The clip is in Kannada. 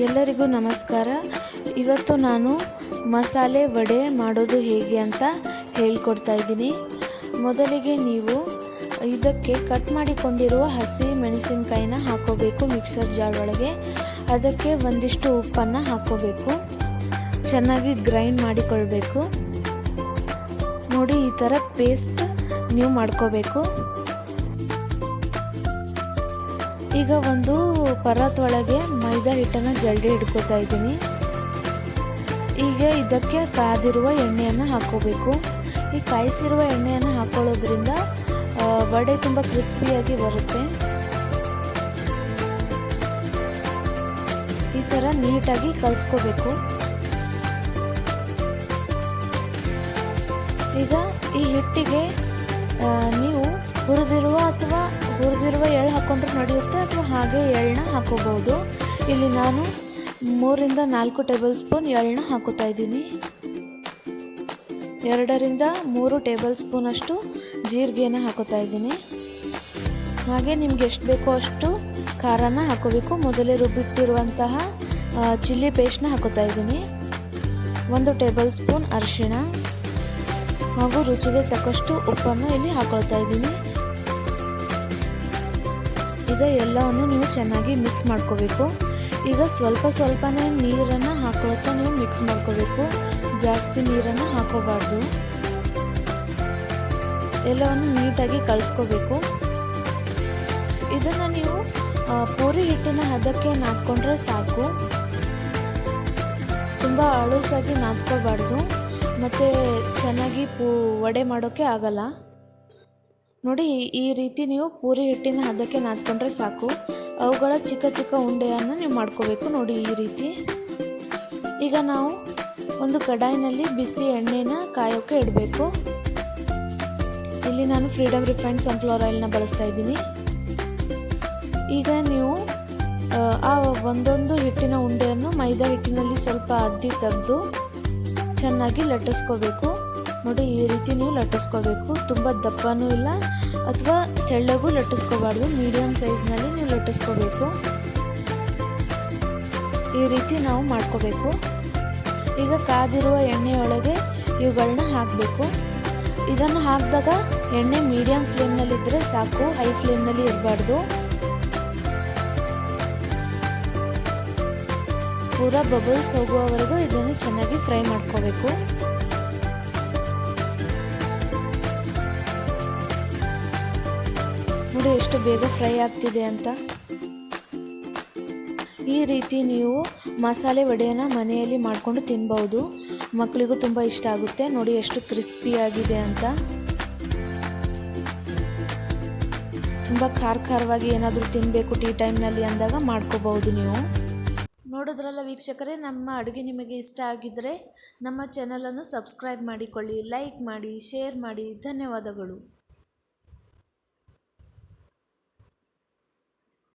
ಎಲ್ಲರಿಗೂ ನಮಸ್ಕಾರ. ಇವತ್ತು ನಾನು ಮಸಾಲೆ ವಡೆ ಮಾಡೋದು ಹೇಗೆ ಅಂತ ಹೇಳ್ಕೊಡ್ತಾ ಇದ್ದೀನಿ. ಮೊದಲಿಗೆ ನೀವು ಇದಕ್ಕೆ ಕಟ್ ಮಾಡಿಕೊಂಡಿರುವ ಹಸಿ ಮೆಣಸಿನಕಾಯಿನ ಹಾಕೋಬೇಕು ಮಿಕ್ಸರ್ ಜಾರ್ ಒಳಗೆ. ಅದಕ್ಕೆ ಒಂದಿಷ್ಟು ಉಪ್ಪನ್ನು ಹಾಕೋಬೇಕು. ಚೆನ್ನಾಗಿ ಗ್ರೈಂಡ್ ಮಾಡಿಕೊಳ್ಬೇಕು. ನೋಡಿ, ಈ ಥರ ಪೇಸ್ಟ್ ನೀವು ಮಾಡ್ಕೋಬೇಕು. ಈಗ ಒಂದು ಪರಾತ್ ಒಳಗೆ ಮೈದಾ ಹಿಟ್ಟನ್ನು ಜಲ್ಡಿ ಹಿಡ್ಕೊತಾ ಇದ್ದೀನಿ. ಈಗ ಇದಕ್ಕೆ ಕಾದಿರುವ ಎಣ್ಣೆಯನ್ನು ಹಾಕೋಬೇಕು. ಈ ಕಾಯಿಸಿರುವ ಎಣ್ಣೆಯನ್ನು ಹಾಕೊಳ್ಳೋದ್ರಿಂದ ವಡೆ ತುಂಬ ಕ್ರಿಸ್ಪಿಯಾಗಿ ಬರುತ್ತೆ. ಈ ಥರ ನೀಟಾಗಿ ಕಲಿಸ್ಕೋಬೇಕು. ಈಗ ಈ ಹಿಟ್ಟಿಗೆ ನೀವು ಹುರಿದಿರುವ ಎಳ್ಳು ಹಾಕೊಂಡ್ರೆ ನಡೆಯುತ್ತೆ, ಅಥವಾ ಹಾಗೆ ಎಳ್ಳನ್ನ ಹಾಕೋಬಹುದು. ಇಲ್ಲಿ ನಾನು 3 ರಿಂದ 4 ಟೇಬಲ್ ಸ್ಪೂನ್ ಎಳ್ಳನ್ನ ಹಾಕೋತಾ ಇದ್ದೀನಿ. 2 ರಿಂದ 3 ಟೇಬಲ್ ಸ್ಪೂನ್ ಅಷ್ಟು ಜೀರಿಗೆನ ಹಾಕೋತಾ ಇದ್ದೀನಿ. ಹಾಗೆ ನಿಮ್ಗೆ ಎಷ್ಟು ಬೇಕೋ ಅಷ್ಟು ಖಾರನ ಹಾಕೋಬೇಕು. ಮೊದಲೇ ರುಬ್ಬಿಟ್ಟಿರುವಂತಹ ಚಿಲ್ಲಿ ಪೇಸ್ಟ್ನ ಹಾಕೋತಾ ಇದ್ದೀನಿ. 1 ಟೇಬಲ್ ಸ್ಪೂನ್ ಅರಿಶಿಣ ಹಾಗೂ ರುಚಿಗೆ ತಕ್ಕಷ್ಟು ಉಪ್ಪನ್ನು ಇಲ್ಲಿ ಹಾಕೊಳ್ತಾ ಇದ್ದೀನಿ. ಈಗ ಎಲ್ಲವನ್ನು ನೀವು ಚೆನ್ನಾಗಿ ಮಿಕ್ಸ್ ಮಾಡ್ಕೋಬೇಕು. ಈಗ ಸ್ವಲ್ಪನೇ ನೀರನ್ನು ಹಾಕೊಳ್ತಾ ನೀವು ಮಿಕ್ಸ್ ಮಾಡ್ಕೋಬೇಕು. ಜಾಸ್ತಿ ನೀರನ್ನು ಹಾಕೋಬಾರ್ದು. ಎಲ್ಲವನ್ನು ನೀಟಾಗಿ ಕಲಿಸ್ಕೋಬೇಕು. ಇದನ್ನು ನೀವು ಪೂರಿ ಹಿಟ್ಟಿನ ಹದಕ್ಕೆ ನಾದ್ಕೊಂಡ್ರೆ ಸಾಕು. ತುಂಬ ಅಳುಸಾಗಿ ನಾದ್ಕೋಬಾರ್ದು, ಮತ್ತು ಚೆನ್ನಾಗಿ ವಡೆ ಮಾಡೋಕ್ಕೆ ಆಗಲ್ಲ. ನೋಡಿ, ಈ ರೀತಿ ನೀವು ಪೂರಿ ಹಿಟ್ಟಿನ ಹದಕ್ಕೆ ನಾದ್ಕೊಂಡ್ರೆ ಸಾಕು. ಅವುಗಳ ಚಿಕ್ಕ ಚಿಕ್ಕ ಉಂಡೆಯನ್ನು ನೀವು ಮಾಡ್ಕೋಬೇಕು. ನೋಡಿ, ಈ ರೀತಿ. ಈಗ ನಾವು ಒಂದು ಕಡಾಯಿನಲ್ಲಿ ಬಿಸಿ ಎಣ್ಣೆನ ಕಾಯೋಕ್ಕೆ ಇಡಬೇಕು. ಇಲ್ಲಿ ನಾನು ಫ್ರೀಡಮ್ ರಿಫೈನ್ಡ್ ಸನ್ಫ್ಲವರ್ ಆಯಿಲ್ನ ಬಳಸ್ತಾ ಇದ್ದೀನಿ. ಈಗ ನೀವು ಆ ಒಂದೊಂದು ಹಿಟ್ಟಿನ ಉಂಡೆಯನ್ನು ಮೈದಾ ಹಿಟ್ಟಿನಲ್ಲಿ ಸ್ವಲ್ಪ ಅದ್ದಿ ತೆಗೆದು ಚೆನ್ನಾಗಿ ಲಟ್ಟಿಸ್ಕೋಬೇಕು. ನೋಡಿ, ಈ ರೀತಿ ನೀವು ಲಟ್ಟಿಸ್ಕೋಬೇಕು. ತುಂಬ ದಪ್ಪನೂ ಇಲ್ಲ ಅಥವಾ ತೆಳ್ಳಗೂ ಲಟ್ಟಿಸ್ಕೋಬಾರ್ದು. ಮೀಡಿಯಮ್ ಸೈಜ್ನಲ್ಲಿ ನೀವು ಲಟ್ಟಿಸ್ಕೋಬೇಕು. ಈ ರೀತಿ ನಾವು ಮಾಡ್ಕೋಬೇಕು. ಈಗ ಕಾದಿರುವ ಎಣ್ಣೆಯೊಳಗೆ ಇವುಗಳನ್ನ ಹಾಕಬೇಕು. ಇದನ್ನು ಹಾಕಿದಾಗ ಎಣ್ಣೆ ಮೀಡಿಯಮ್ ಫ್ಲೇಮ್ನಲ್ಲಿದ್ದರೆ ಸಾಕು, ಹೈ ಫ್ಲೇಮ್ನಲ್ಲಿ ಇರಬಾರ್ದು. ಪೂರಾ ಬಬಲ್ಸ್ ಹೋಗುವವರೆಗೂ ಇದನ್ನು ಚೆನ್ನಾಗಿ ಫ್ರೈ ಮಾಡ್ಕೋಬೇಕು. ನೋಡಿ, ಎಷ್ಟು ಬೇಗ ಫ್ರೈ ಆಗ್ತಿದೆ ಅಂತ. ಈ ರೀತಿ ನೀವು ಮಸಾಲೆ ವಡೆಯನ್ನು ಮನೆಯಲ್ಲಿ ಮಾಡಿಕೊಂಡು ತಿನ್ಬಹುದು. ಮಕ್ಕಳಿಗೂ ತುಂಬ ಇಷ್ಟ ಆಗುತ್ತೆ. ನೋಡಿ, ಎಷ್ಟು ಕ್ರಿಸ್ಪಿಯಾಗಿದೆ ಅಂತ. ತುಂಬ ಖಾರವಾಗಿ ಏನಾದರೂ ತಿನ್ನಬೇಕು ಟೀ ಟೈಮ್ನಲ್ಲಿ ಅಂದಾಗ ಮಾಡ್ಕೋಬಹುದು ನೀವು. ನೋಡಿದ್ರಲ್ಲ ವೀಕ್ಷಕರೇ, ನಮ್ಮ ಅಡುಗೆ ನಿಮಗೆ ಇಷ್ಟ ಆಗಿದ್ದರೆ ನಮ್ಮ ಚಾನಲನ್ನು ಸಬ್ಸ್ಕ್ರೈಬ್ ಮಾಡಿಕೊಳ್ಳಿ, ಲೈಕ್ ಮಾಡಿ, ಶೇರ್ ಮಾಡಿ. ಧನ್ಯವಾದಗಳು.